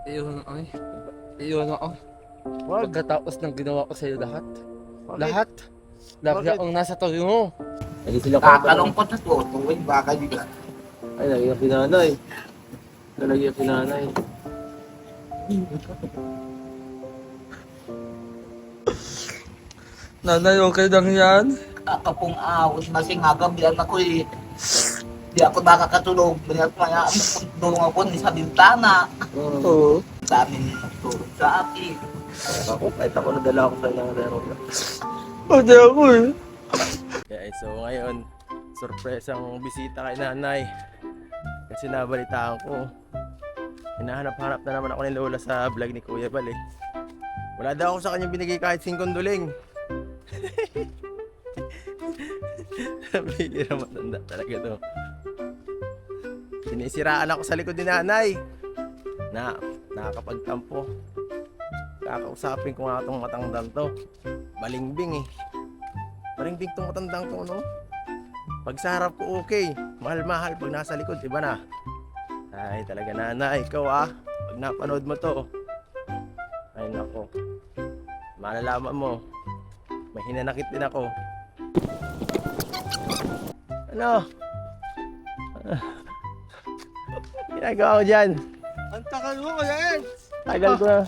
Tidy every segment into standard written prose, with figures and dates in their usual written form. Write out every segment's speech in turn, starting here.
Iyon ay. Iyon ako. Wag. Pagkatapos ng ginawa ko sa'yo lahat. Bakit? Lahat. Lagi Bakit? akong nasa tabi mo. Lagi sila Kakalungkot na to. Tuwing baka di ka. Ay, nagiging pinanay. Nagiging pinanay. Nanay, okay lang yan? Kakapong awit masing agabihan ako eh. Di ako nakakatulog. Binat maya tulong ako ni sa bintana. Oo. Daming nagtulog sa akin. Ako, kahit ako nadala ako sa ilang meron. Hindi ako eh. Okay, so ngayon, sorpresang bisita kay nanay. Kasi nabalitaan ko. Hinahanap-hanap na naman ako ni Lola sa vlog ni Kuya Bal eh. Wala daw ako sa kanya binigay kahit 5 duling. Bihira, matanda talaga to. Sinisiraan ako sa likod ni nanay. Nakakapagtampo. Kakausapin ko nga itong matandang to. Balingbing eh. Balingbing itong matandang to, no? Pag sa harap ko okay. Mahal-mahal. Pag nasa likod, iba na. Ay, talaga nanay. Ikaw ah. Pag napanood mo to. Ay, nako. Malalaman mo. May hinanakit din ako. Ano? Ginagawa ko dyan. Ang takal mo kaya yan. Tagal ko na.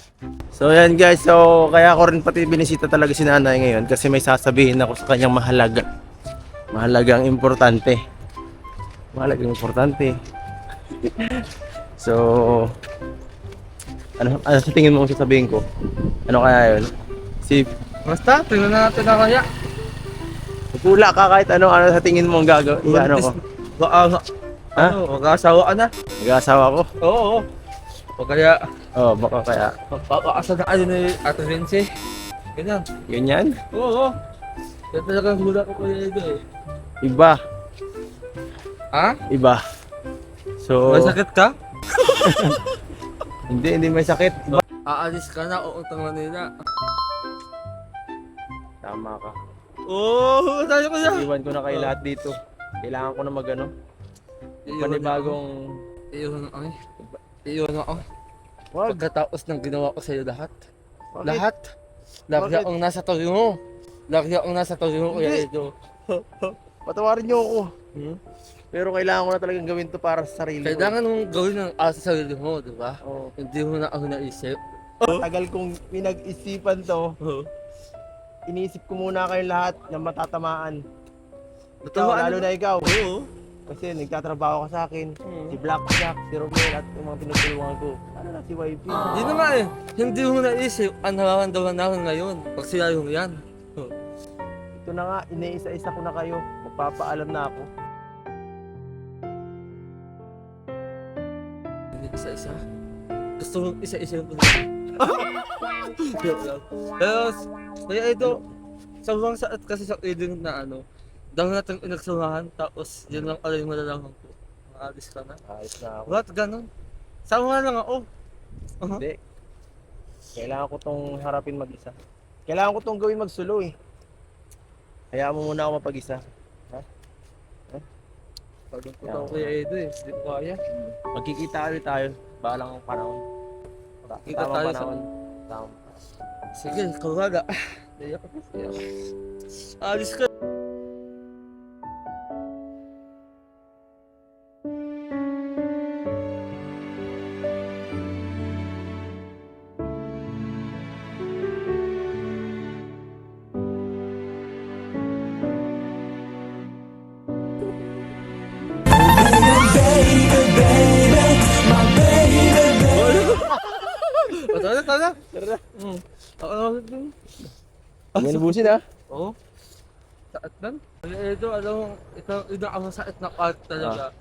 So yan guys, so kaya ko rin pati binisita talaga si nanay ngayon kasi may sasabihin ako sa kanyang mahalaga. Mahalagang importante. Mahalagang importante. So ano sa tingin mo kung sasabihin ko? Ano kaya yun? Si Basta, tingnan natin na kaya. pula ka kahit ano sa tingin mo ang gagawin. Ano ko? Baka, Ha? mag-asawa ka na. Nag-asawa ko? Oo. O kaya, Oh, baka kaya. magpapakasal na kayo ni Ate Vinci. Ganyan. Ganyan? Oo. Yan talagang hula ko kuya ito eh. Iba. Ha? Iba. So, May sakit ka? hindi may sakit. Iba. Aalis ka na, uutang Manila. Tama ka. Oo, tayo ko na. Iwan ko na kayo lahat dito. Kailangan ko na magano. Panibagong... Iyon ay. Iyon ako. Wag. Pagkatapos ng ginawa ko sa'yo lahat. Bakit? Lahat. Lagi Bakit? akong nasa tabi mo. Lagi akong nasa tabi mo kuya Hindi. ito. Patawarin niyo ako. Hmm? Pero kailangan ko na talagang gawin to para sa sarili Kailangan mong gawin ng asa sa sarili mo, di ba? ko. Hindi mo na ako naisip. Tagal kong pinag-isipan to. Iniisip ko muna kayong lahat na matatamaan. Ikaw, Natamaan lalo mo? na ikaw. Oo. Kasi nagtatrabaho ka sa akin. Hmm. Si Blackjack, si Romel, at yung mga tinutulungan ko. Ano na si YP? Hindi na nga eh. Hindi mo naisip ang nararamdaman namin ngayon. Pag sila yung yan. Ito na nga, iniisa-isa ko na kayo. Magpapaalam na ako. Hindi isa-isa. Gusto mo isa-isa yung pagkakas. Joke lang. Pero, kaya ito, sobrang saat kasi sa feeling na ano, dahil natin inagsamahan, tapos yun lang pala yung malalaman ko. Maalis ka na. Ayos na ako. What? Ganon? Sama lang ako. Hindi. Kailangan ko tong harapin mag-isa. Kailangan ko tong gawin magsulo eh. Hayaan mo muna ako mapag-isa. Pagod ko daw kuya Edo eh. Hindi ko kaya. Magkikita ulit tayo. Balang panahon. Kita tayo sa... Tamang. Sige, kawaga. Naiyak ako. Alis ka. O, tara, tara. Tara. Ako naman din. May nabusin ha? Oo. Saat lang. Kuya Edo, alam mo, ito ang masakit na part talaga.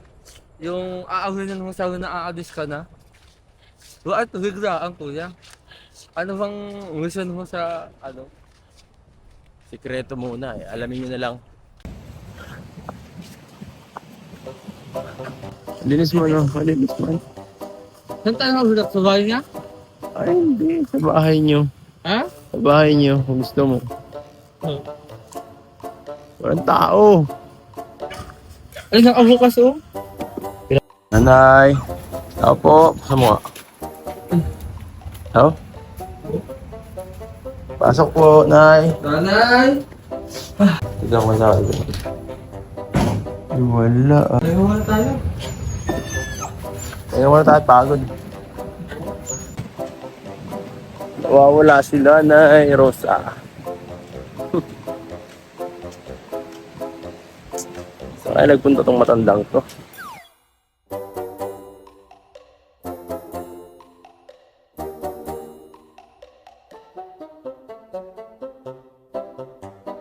Yung aawin mo sabi na aalis ka na. Bakit biglaan kuya? Ano bang reason mo sa ano? Sikreto muna eh. Alamin nyo na lang. Linis mo no? Linis mo. Saan tayo mahulap sa bahay niya? Ay hindi. Sa bahay nyo. Ha? Sa bahay nyo. Kung gusto mo. Oh. Walang tao. Ay, nakabukas oh. Nanay. Tao po. Sa mga. Oh? Pasok po, Nay. Nanay! Tignan ko sa akin. Ay, wala ah. Ay, wala tayo. Ayun wala tayo, pagod. Nawawala sila, Nay Rosa. Saan kaya nagpunta tong matandang to?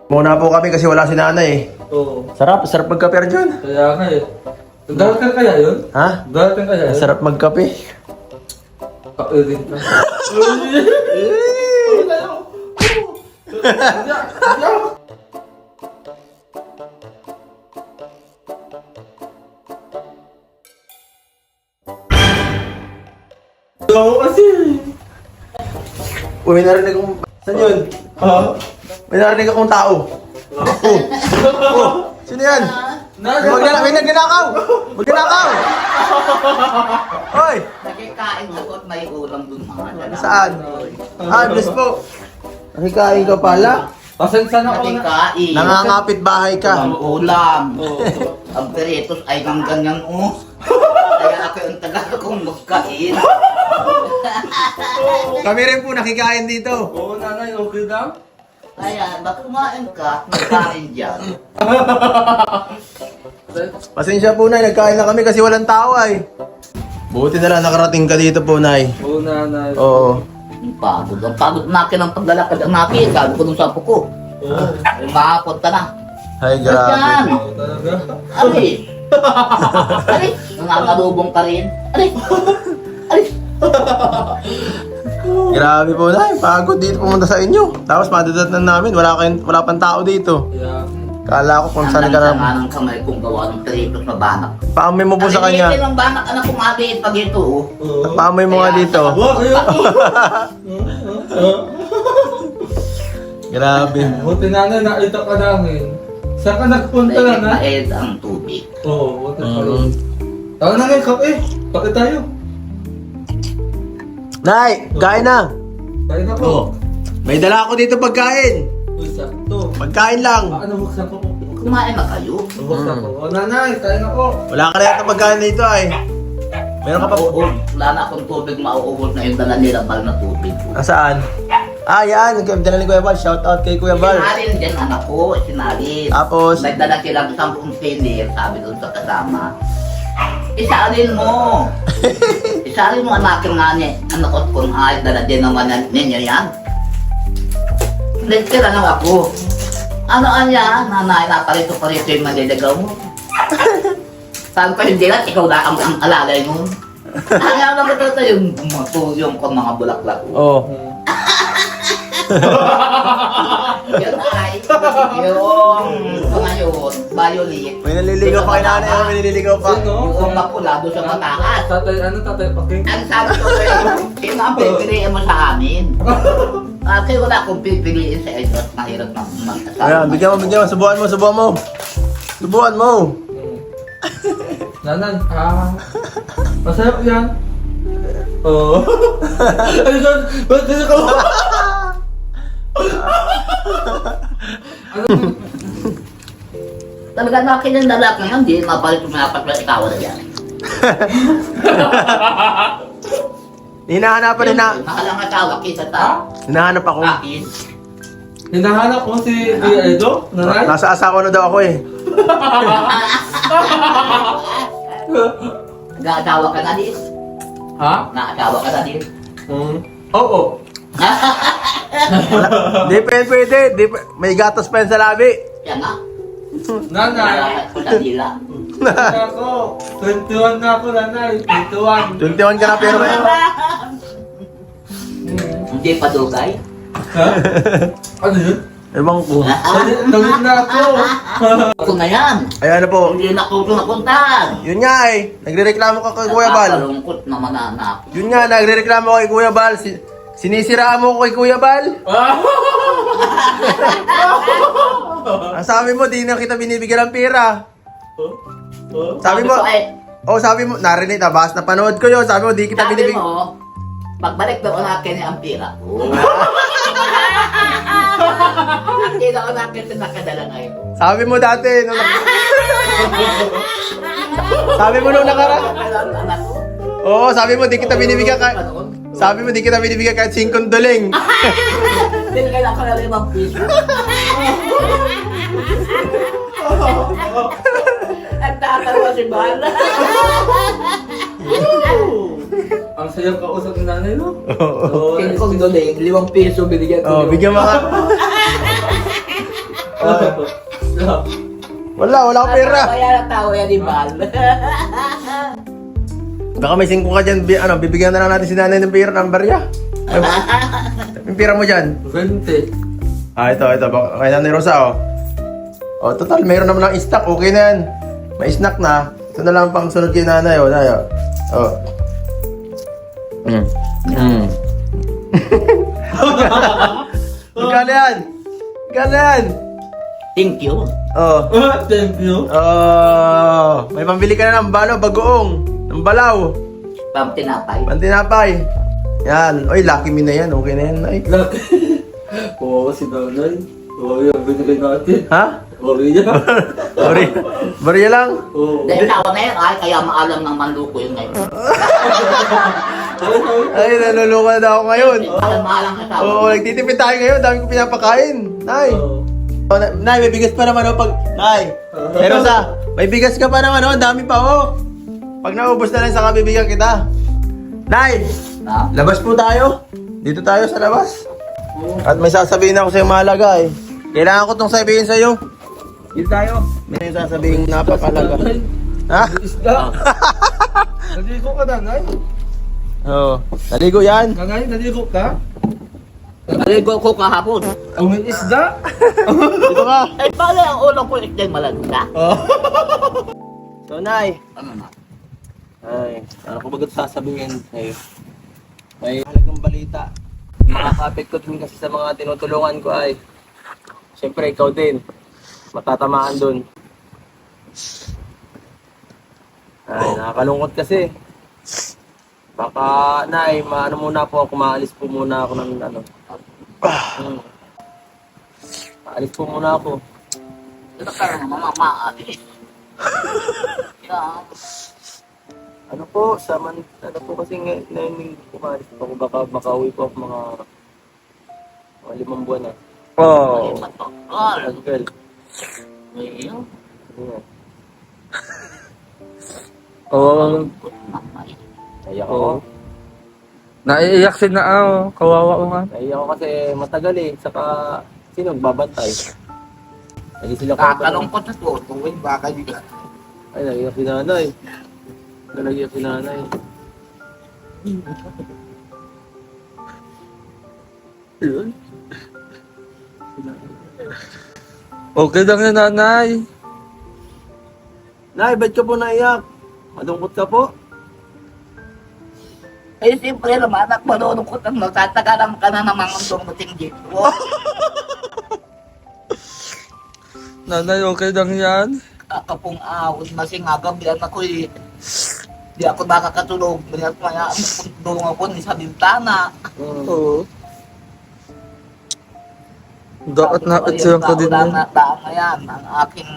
Muna po kami kasi wala si nanay eh. Oo. Sarap magkape dyan. Kaya nga eh. Darating kaya yun? Ha? Darating kaya yun? Sarap magkape. Kairin ka. Ako kasi. Uy, may narinig akong... Saan yun? Ha? May narinig akong tao. Oh, sino yan? May nagnanakaw! Magnanakaw! Hoy! Nakikain ako at may ulam dun mga dala. Saan? Bless po. Nakikain ka pala. Pasensya na ako na. Nakikain. Nangangapit bahay ka. Ang ulam. Oo. Ang peritos ay ng ganyan Kaya ako yung tagal kong magkain. Kami rin po nakikain dito. Oo, nanay, okay lang? Kaya baka kumain ka, magkain dyan. Pasensya po, Nay. Nagkain na kami kasi walang tao ay. Buti na lang nakarating ka dito po, Nay. Oo, nanay. Oo. Ang pagod. Ang pagod natin ang paglalakad ang natin. Sabi ko nung sapo ko. Oo. Ay, mahapon ka na. Ay, Yan. grabe. Oo, talaga. Ari. Ari. Nangangalubong ka rin. Ari. Ari. Grabe po, Nay. Pagod dito pumunta sa inyo. Tapos madadatan namin. Wala pang tao dito. Kaya, Kala ko kung saan ka Ang na. ng kamay kong gawa ng peritos na banak. Paamoy mo po sa kanya. Ang banak anak kong abihin pag ito. oo. Paamoy mo nga dito. Wag kayo. Grabe. Buti nanay, nakita ka namin. Saan ka nagpunta Dahil na? mait ang tubig. Oo, buti pa rin. Tawag na ngayon, kape. Kape tayo. Nay, kain na. Kain na Oh. po. May dala ako dito pagkain. Uy, sakto. Pagkain lang. Ano, buksan ko po. Kumain na kayo. Buksan ko. O, nanay, kain na po. Wala ka na yata pagkain dito ay. Meron ka pa. Wala na akong tubig, mauubos na yung dala nila bal na tubig. Nasaan? Ah, yan. Dala ni Kuya Bal. Shout out kay Kuya Bal. Sinalin din anak ko, sinalin. Tapos, Nagdala silang 10 sinir, sabi doon sa kasama. Isaalin mo. Isaalin mo anakin nga ni anak ko kung ay dala din naman ninyo yan. Nagtira lang ako. Ano anya, nanay na parito-parito yung maliligaw mo. Sabi ko hindi lang, ikaw na ang alalay mo. Ayaw na ba yung matulong ko mga bulaklak. oh. Yan ay, yung ngayon, violet. May naliligaw pa kay nanay. May naliligaw pa. Sino? Yung mapula doon sa mataas. Tatay, ano tatay, paking? Ang sabi ko sa'yo, sino ang pipiliin mo sa amin? Kasi wala akong pipiliin sa inyo at mahirap na magkasama. Ayan, bigyan mo. Subuan mo. Subuan mo. Nanan, masarap yan. Oo. Ano yun? Ba't kasi ko? Talaga na kinandalak ngayon, hindi mapalit yung mga patla ikaw na yan. Hinahanapan na. Makalang asawa, kita ta. Hinahanap ako. Akin. Hinahanap mo si Kuya Edo, nanay? Nasa asawa na daw ako eh. Nag-aasawa ka na din. Ha? Naasawa ka na din. Oo. Di pwede. May gatas pa yan sa labi. Yan nga. Nanay. Nalakat ko sa dila. Nanay ako. 21 na ako, nanay. 21. 21 ka na pero ngayon. Hindi pa dugay. Ha? Ano yun? Ewan ko. Tawid na ako. Ako na yan. Ayan na po. Hindi na ako napuntahan. Yun nga eh. Nagrereklamo ka kay Kuya Bal. Nakakalungkot naman na anak. Yun nga, nagrereklamo ka kay Kuya Bal. Sinisiraan mo ko kay Kuya Bal. Ang sabi mo, di na kita binibigyan ng pera. Sabi mo, ko, sabi mo, narinig, nabas na panood ko yun. Sabi mo, di kita sabi binibigyan. mo, Pagbalik daw akin niya ang pira ko. Hindi daw akin sa nakadala ngayon. Sabi mo dati, sabi mo nung nakaraan. Anak ko. Oo, sabi mo, di kita binibigyan kahit 5 duling. Binigyan ako ng 5 piso. At tatawa si Bala. Ang sayang kausap ng nanay, no? Oo. Kung doling, 5 piso binigyan ko. Oh, bigyan mo ka. Wala akong pera. Kaya natawa yan ni Bal. Baka may 5 ka dyan, bibigyan na lang natin si nanay ng pera, ng barya. Yung pera mo dyan. 20. Ito. Baka kay nanay Rosa, oh. Oh, total, mayroon naman ng stock. Okay na yan. May snack na. Ito na lang pang sunod kay nanay, oh. Nanay, oh. Magkano yan? Magkano yan? Thank you. Oh. Thank you. Oh. May pambili ka na ng bagoong. Ng balaw. Pamtinapay. Pantinapay. Yan. Oy, lucky me na yan. Okay na yan, ay. Laki. Oo, si nanay. Oo, yan. Binigay natin. Ha? Korea. Barya lang. Oo. Dahil tawa ngayon, ay kaya maalam ng manluko yun ngayon. Ay, naluluko na daw ako ngayon. Mahal-mahalang kasawa. Oo, nagtitipid tayo ngayon. Dami ko pinapakain. Nay. Oo. Oh, Nay, may bigas pa naman, oh. Nay. Pero may bigas ka pa naman, oh. Ang dami pa, oh. Pag naubos na lang, saka bibigyan kita. Nay. Ha? Labas po tayo. Dito tayo sa labas. At may sasabihin ako sa'yo mahalaga, eh. Kailangan ko itong sabihin sa'yo. Dito tayo. May sasabihin napakalaga. Ha? Isda. Naligo ka, nanay? Oo. Naligo yan. Nanay, naligo ka? Naligo ko kahapon. Ang may isda? Dito ka. Ay, pala ang ulang ko ikday malagda. Oh. So, Nay. Ano na? Ay, ano ko bagat sasabihin sa'yo? May halagang balita. Nakaka-apekto din kasi sa mga tinutulungan ko ay siyempre ikaw din. Matatamaan dun. Ay, nakakalungkot kasi. Baka, Nay, maano muna po ako, maalis po muna ako ng ano. Maalis po muna ako. Ito ka naman, mamamaati. Yeah. Ano po, ano po kasi ngayon pumalis po ako, baka makauwi po ako mga 5 buwan na. Ay, matagal. Tagal. Ayun. Ayan. Oo. Naiyak ako. Oo. Naiiyak si na ako. Kawawa ko nga. Naiyak ako kasi matagal eh. Saka, sino magbabantay? Lagi sila Kakalungkot na to. Tuwing baka di ka. Ay, naiyak si nanay. Naiyak si nanay. Yun. Okay lang yan, nanay. Nay, ba't ka po naiyak? Malungkot ka po? Eh, siyempre naman, anak, malulungkot ang magtatagalan ka na naman ang dumating dito. Nanay, okay lang yan. Kakapong awon, masingagam yan ako eh. Di ako nakakatulog. Ganyan maya, tulong ako ni sa bintana. Oo. Dapat napitsyan ko din yun. Daan na yan, ang aking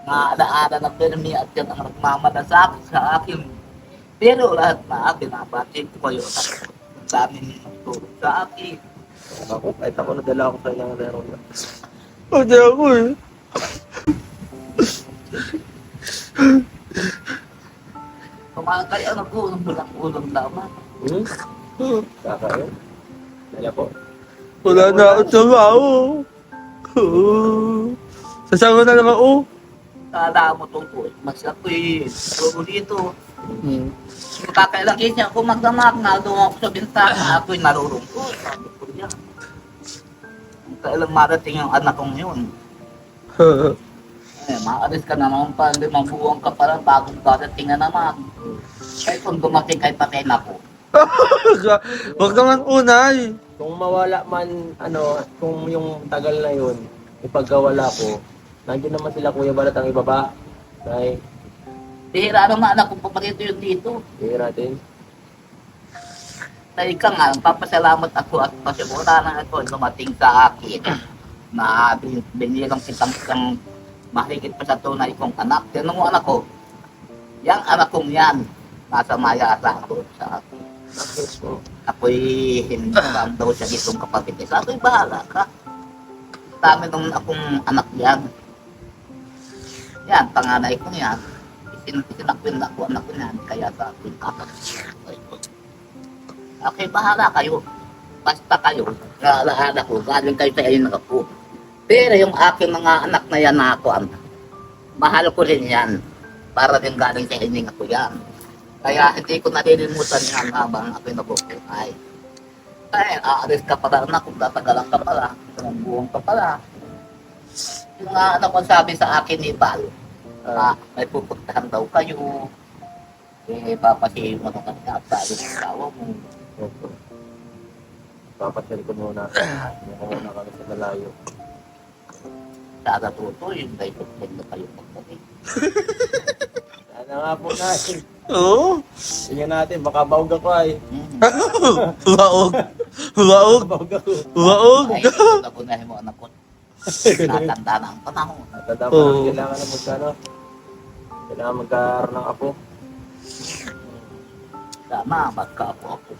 naalaala na pirmi at yan ang nagmamalasak sa akin. Pero lahat na binabati ko kayo at ang daming tulog sa akin. Ako, kahit ako nadala ako sa'yo ng meron na. Hindi ako eh. Kumakaya na po ng bulang-ulang laman. Kakain? Dala po. Wala na ako trabaho. Sasawa na lang ako. Kala mo tungkol, mas ako'y tulog dito. Kakailangan niya ako magdamag na doon ako sa bintana, ako'y narurungkot. Sabi ko niya. Kailang marating yung anak kong yun. Eh, maalis ka na naman pa, 5 buwan ka pala, bagong darating na naman. Eh, kung dumating kay patay na ko. Huwag naman unay. Kung mawala man, kung yung tagal na yun, ipagkawala ko, nandiyan naman sila Kuya Balat ang ibaba. Nay, Tihira naman anak kong paparito yun dito. hindi natin. Ay ka nga, papasalamat ako at pasimula na ako dumating sa akin na binirang kitang mahigit pa sa tunay kong anak. Tinanong mo anak ko, yang anak kong yan, nasa maya sa ako sa akin. Ako'y hindi pa daw siya gitong kapatid. Sabi, bahala ka. Dami nung akong anak yan. Yan, panganay ko yan. Isinakwin na ako anak ko yan, kaya sa akin kapatid. Okay, bahala kayo. Basta kayo, naalala ko, galing kayo sa inyo ako. Pero yung aking mga anak na yan na ako, mahal ko rin yan. Para din galing sa inyo ako yan. Kaya hindi ko nalilimutan yan habang ako'y nabubuhay. Kaya aalis ka pala anak, kung tatagalan ka pala, kung buong ka pala. Yung anak ko sabi sa akin ni Val, may pupuntahan daw kayo. Papasihin mo nung kanya at tayo ng asawa mo. Opo. Papasyal ko muna. Hindi ko muna kami sa malayo. Sana tuto, yung dahil na kayo magpapit. Sana nga po na. Oo. Tingnan natin, baka baog ako ay. Waog. Waog. Baog ako. Waog. Ay, nabunahin mo anak ko. Natanda na ang panahon. Natanda pa lang, kailangan na magkano. Kailangan magkaroon ng apo. Tama, magkapo ako.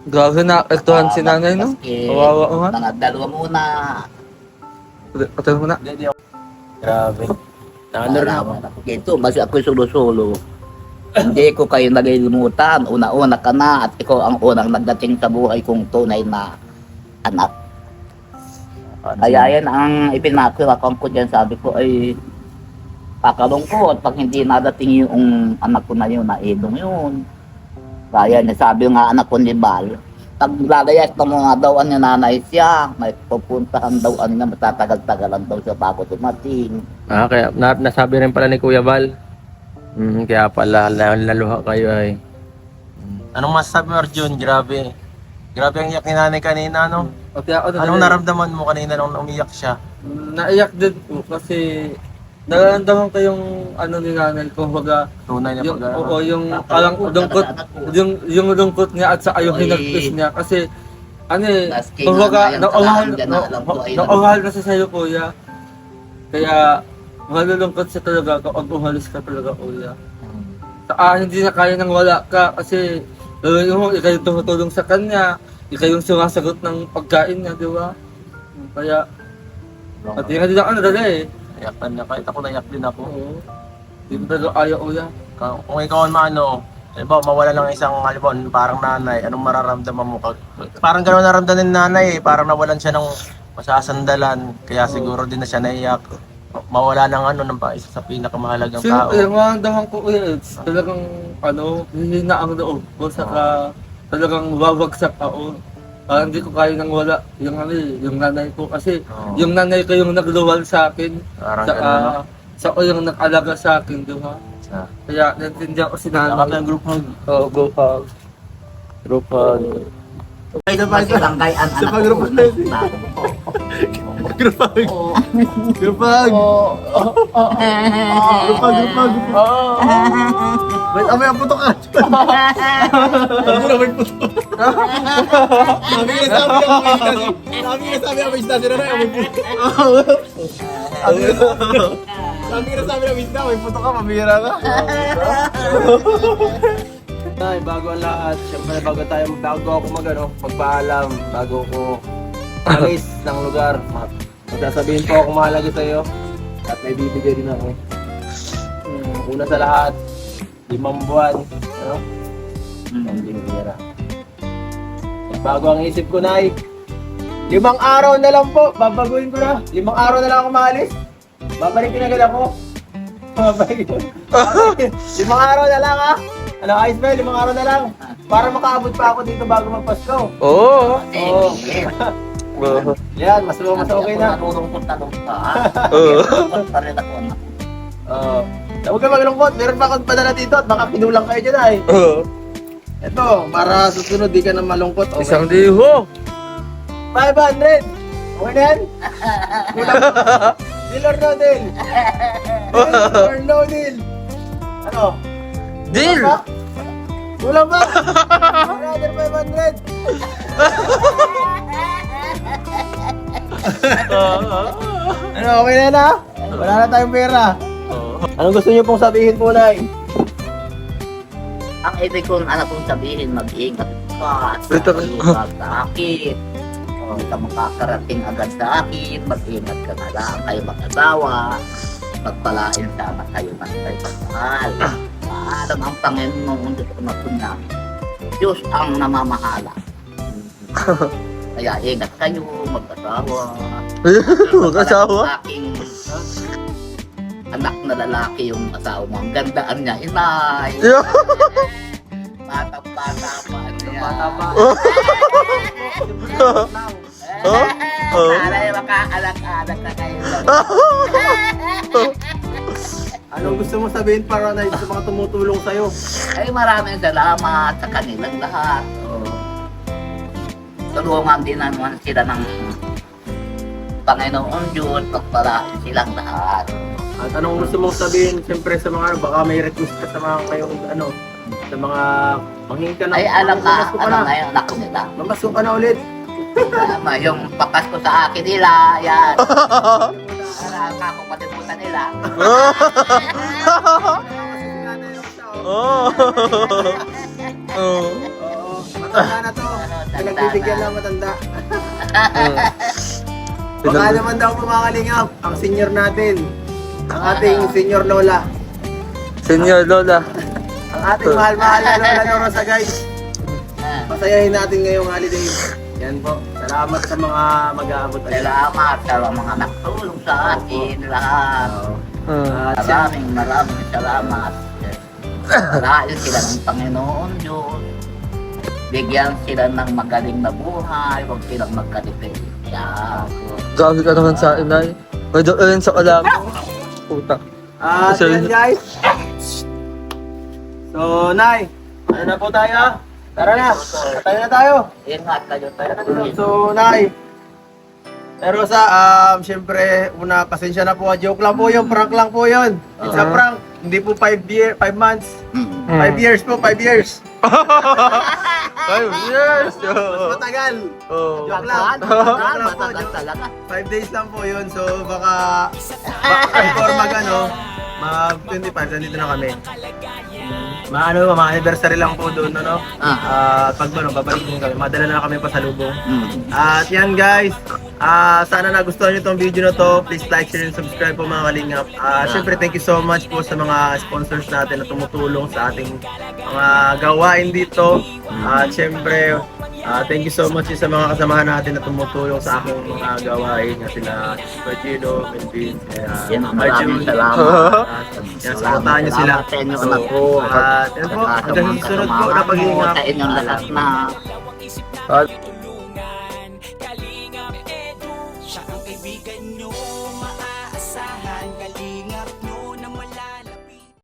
Grabe na, ektuhan si nanay, no? Kawawa ko nga. Mga dalawa muna. Patay mo na. Hindi ako. Grabe. Nanganor na ako. Ito, basta ako'y solo-solo. Hindi ko kayo nalilimutan. Una-una ka na at ikaw ang unang nagdating sa buhay kong tunay na anak. Kaya yan ang ipinakilakan ko dyan. Sabi ko ay kakalungkot pag hindi nadating yung anak ko na yun, na edong yun. Kaya sabi nga anak ko ni Bal, pag lalayas na mga dawan niya nanay siya, may pupuntahan dawan niya, matatagal-tagalan daw siya bago dumating. Kaya nasabi rin pala ni Kuya Val. Kaya pala laluha kayo ay. Anong masasabi mo, Arjun? Grabe. Grabe ang iyak ni nanay kanina, no? Okay, ako Anong naramdaman mo kanina nung umiyak siya? Naiyak din po kasi nararamdaman ko yung ano ni nanay ko, baga Tunay na yung, pag oo, yung parang lungkot, yung lungkot niya at saka yung hinagpis niya kasi ano eh, Maski kumbaga, nga nga yung talaan dyan na alam ko ay nauhal kasi sa'yo kuya. Kaya malulungkot siya talaga kapag umalis ka talaga kuya. Hindi na kaya nang wala ka kasi ikaw yung tumutulong sa kanya, ikaw yung sumasagot ng pagkain niya, di ba? Kaya, at yun din ako nadala eh. Iyakan na, kahit ako naiyak din ako. Oo. Hindi mo talaga ayaw kuya. Kung ikaw ang maano, halimbawa mawala ng isang halimbawa parang nanay, anong mararamdaman mo? Parang gano'n naramdaman ng nanay eh, parang nawalan siya ng masasandalan, kaya siguro din na siya naiyak. Mawala ng ano, ng isa sa pinakamahalagang tao. Siyempre, maramdaman ko kuya, talagang hihina ang loob ko, saka talagang wawagsak ako. Parang hindi ko kaya nang wala yung nanay ko kasi yung nanay ko yung nagluwal sa akin. Parang Saka, gano'n, no? sa ko yung nag-alaga sa akin, di ba? Kaya naintindihan ko si nanay. Nakaka ng group hug. Oo, go hug. Group hug. Barangay ang anak ko. Group hug. Group hug. Group hug. Group hug. Wait, amoy ang puto ka. Ano na may puto? Sabi nga sabi ang isda. Sino na yung puto? Sabi nga sabi ang isda, may puto ka, pamira ka. Ay, bago ang lahat, siyempre bago ako magpaalam, bago ko alis ng lugar, magsasabihin po ako mahalaga sa iyo at may bibigay din ako. Una sa lahat, 5 buwan, ano? Hindi bira. Bago ang isip ko na 5 araw na lang po, babaguhin ko na. 5 araw na lang ako maalis. Babalikin agad ako. Babalikin. 5 araw na lang ha. Ano, ayos ba? 5 araw na lang. Para makaabot pa ako dito bago magpasko. Oo. Oo. Yan, mas okay na. Nalulungkot ka. Oo. Nalulungkot pa rin ako. Huwag ka maglungkot. Meron pa akong padala dito at baka pinulang kayo dyan ay. Oo. Ito, para susunod di ka na malungkot. Okay. 1,000. 500! Okay na yan? Kulang. Deal or no deal? Deal or no deal? Ano? Deal! Kulang ba? Another 500. Ano, okay na na? Wala na tayong pera. Anong gusto niyo pong sabihin po, Nay? Ang ibig kong anak kong sabihin, mag-ingat ka sa Ito. sakit. Hindi ka makakarating agad sa akin, mag-ingat ka na lang kayo mag-asawa. Magpalain sana kayo ng kayo pagmahal. Maalam ang Panginoon Diyos ko na Diyos ang namamahala. Kaya ingat kayo, mag-asawa. Mag-asawa? Ang aking anak na lalaki yung asawa mo. Ang gandaan niya, inay. Bata-bata pa niya. Para yung makaanak-anak na kayo. Anong gusto mo sabihin para na sa mga tumutulong sa'yo? Ay maraming salamat sa kanilang lahat. Tulungan din naman sila ng Panginoon Diyos, pagpalain silang lahat. At anong gusto mong sabihin siyempre sa mga baka may request ka sa mga ngayong sa mga manghingi ka na. Ay alam na, Mamasko ka alam na. na yung anak ko nila. Mamasko ka na ulit. Tama, yung pakas ko sa akin nila, yan. Para ako matiputan nila. Oh. Oh. Oo, matanda na to. Pinagbibigyan lang matanda. Baka naman daw mga kalingap, ang senior natin. Ang ating senior lola. Senior Lola. Ang ating mahal-mahal na lola Norosa, guys. Pasayahin natin ngayong holiday. Yan po. Salamat sa mga mag-aabot. Salamat sa mga nakatulong sa akin lahat. At Maraming salamat. Palain sila ng Panginoon Diyos. Bigyan sila ng magaling na buhay. Huwag silang magkalipin. Yan. Grabe ka naman sa inay. May doon sa alam. Puta. yan guys. So, Nay, ano na po tayo? Tara na, tayo na tayo. Ingat kayo tayo. So, Nay, pero syempre, una, pasensya na po. Joke lang po yun, prank lang po yun. It's a prank. Hindi po 5 months. 5 years po, 5 years. 5 years. Mas matagal. Oh. Joke lang. Matagal talaga. 5 days lang po yun. So, baka before mag 25, nandito na kami. Ma-anniversary lang po doon, no? Pag babalik din kami. Madala na kami pa sa lubong. At yan guys, sana nagustuhan nyo itong video na to. Please like, share, and subscribe po mga kalingap. Siyempre, thank you so much po sa mga sponsors natin na tumutulong sa ating mga gawain dito. At siyempre, thank you so much sa mga kasamahan natin na tumutulong sa aking mga gawain. Sila Virgino, Melvin, Maraming salamat. yan, supportahan nyo sila. Salamat sa inyo anak ko. At yan po, hanggang sa susunod po na pag-iingat. Sa inyong lahat na At Kalingap Edu, siya ang kaibigan nyo.